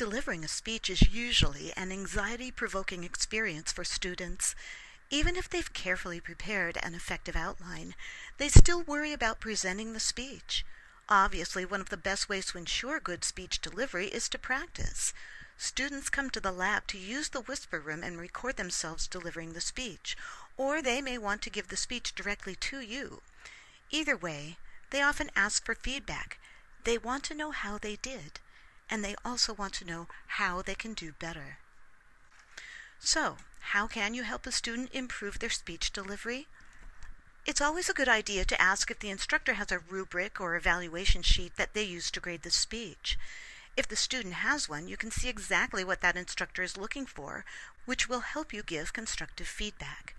Delivering a speech is usually an anxiety-provoking experience for students. Even if they've carefully prepared an effective outline, they still worry about presenting the speech. Obviously, one of the best ways to ensure good speech delivery is to practice. Students come to the lab to use the whisper room and record themselves delivering the speech, or they may want to give the speech directly to you. Either way, they often ask for feedback. They want to know how they did, and they also want to know how they can do better. So, how can you help a student improve their speech delivery? It's always a good idea to ask if the instructor has a rubric or evaluation sheet that they use to grade the speech. If the student has one, you can see exactly what that instructor is looking for, which will help you give constructive feedback.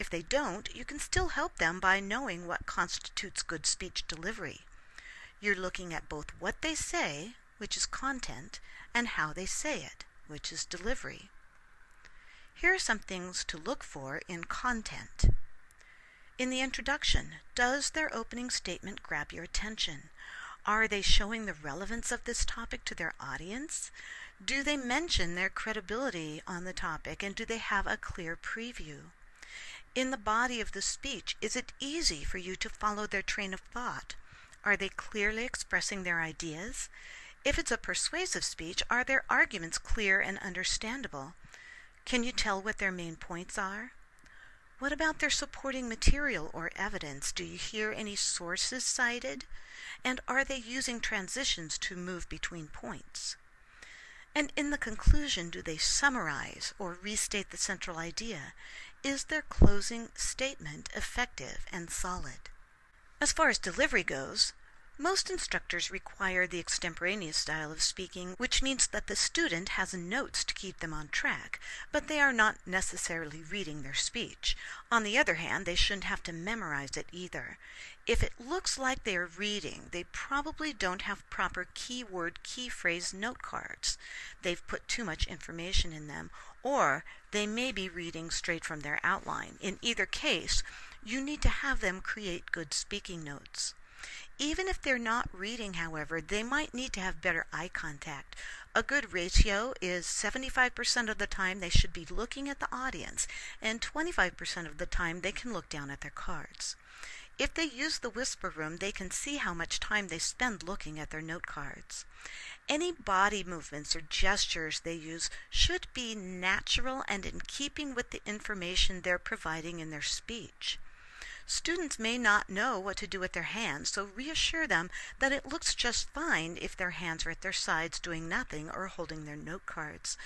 If they don't, you can still help them by knowing what constitutes good speech delivery. You're looking at both what they say, which is content, and how they say it, which is delivery. Here are some things to look for in content. In the introduction, does their opening statement grab your attention? Are they showing the relevance of this topic to their audience? Do they mention their credibility on the topic, and do they have a clear preview? In the body of the speech, is it easy for you to follow their train of thought? Are they clearly expressing their ideas? If it's a persuasive speech, are their arguments clear and understandable? Can you tell what their main points are? What about their supporting material or evidence? Do you hear any sources cited? And are they using transitions to move between points? And in the conclusion, do they summarize or restate the central idea? Is their closing statement effective and solid? As far as delivery goes, most instructors require the extemporaneous style of speaking, which means that the student has notes to keep them on track, but they are not necessarily reading their speech. On the other hand, they shouldn't have to memorize it either. If it looks like they are reading, they probably don't have proper keyword, key phrase note cards. They've put too much information in them, or they may be reading straight from their outline. In either case, you need to have them create good speaking notes. Even if they're not reading, however, they might need to have better eye contact. A good ratio is 75% of the time they should be looking at the audience, and 25% of the time they can look down at their cards. If they use the whisper room, they can see how much time they spend looking at their note cards. Any body movements or gestures they use should be natural and in keeping with the information they're providing in their speech. Students may not know what to do with their hands, so reassure them that it looks just fine if their hands are at their sides doing nothing or holding their note cards.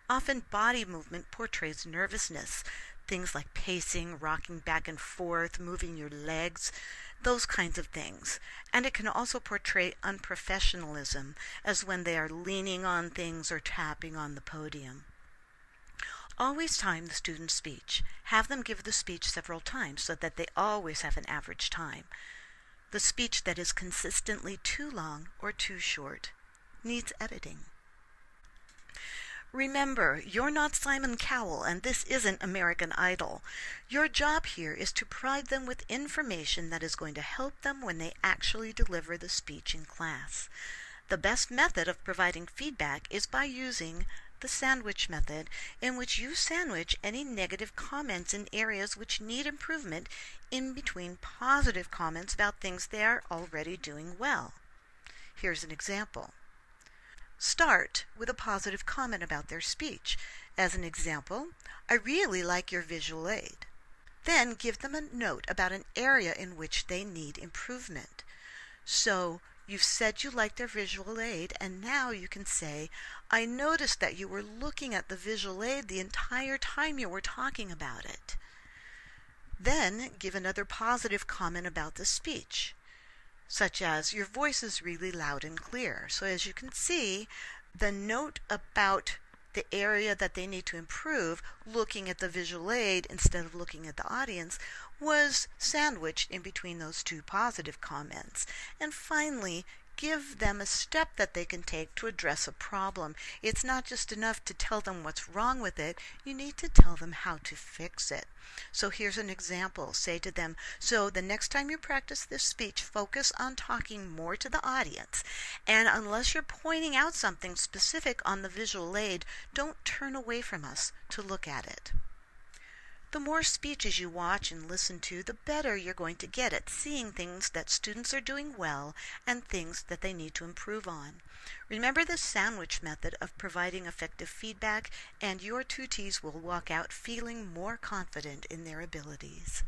Often body movement portrays nervousness, things like pacing, rocking back and forth, moving your legs, those kinds of things. And it can also portray unprofessionalism, as when they are leaning on things or tapping on the podium. Always time the student's speech. Have them give the speech several times so that they always have an average time. The speech that is consistently too long or too short needs editing. Remember, you're not Simon Cowell, and this isn't American Idol. Your job here is to provide them with information that is going to help them when they actually deliver the speech in class. The best method of providing feedback is by using the sandwich method, in which you sandwich any negative comments in areas which need improvement in between positive comments about things they are already doing well. Here's an example. Start with a positive comment about their speech. As an example, I really like your visual aid. Then give them a note about an area in which they need improvement. So, you've said you like their visual aid, and now you can say, I noticed that you were looking at the visual aid the entire time you were talking about it. Then give another positive comment about the speech, such as, your voice is really loud and clear. So as you can see, the note about the area that they need to improve, looking at the visual aid instead of looking at the audience, was sandwiched in between those two positive comments. And finally, give them a step that they can take to address a problem. It's not just enough to tell them what's wrong with it. You need to tell them how to fix it. So here's an example. Say to them, so the next time you practice this speech, focus on talking more to the audience. And unless you're pointing out something specific on the visual aid, don't turn away from us to look at it. The more speeches you watch and listen to, the better you're going to get at seeing things that students are doing well and things that they need to improve on. Remember the sandwich method of providing effective feedback, and your tutees will walk out feeling more confident in their abilities.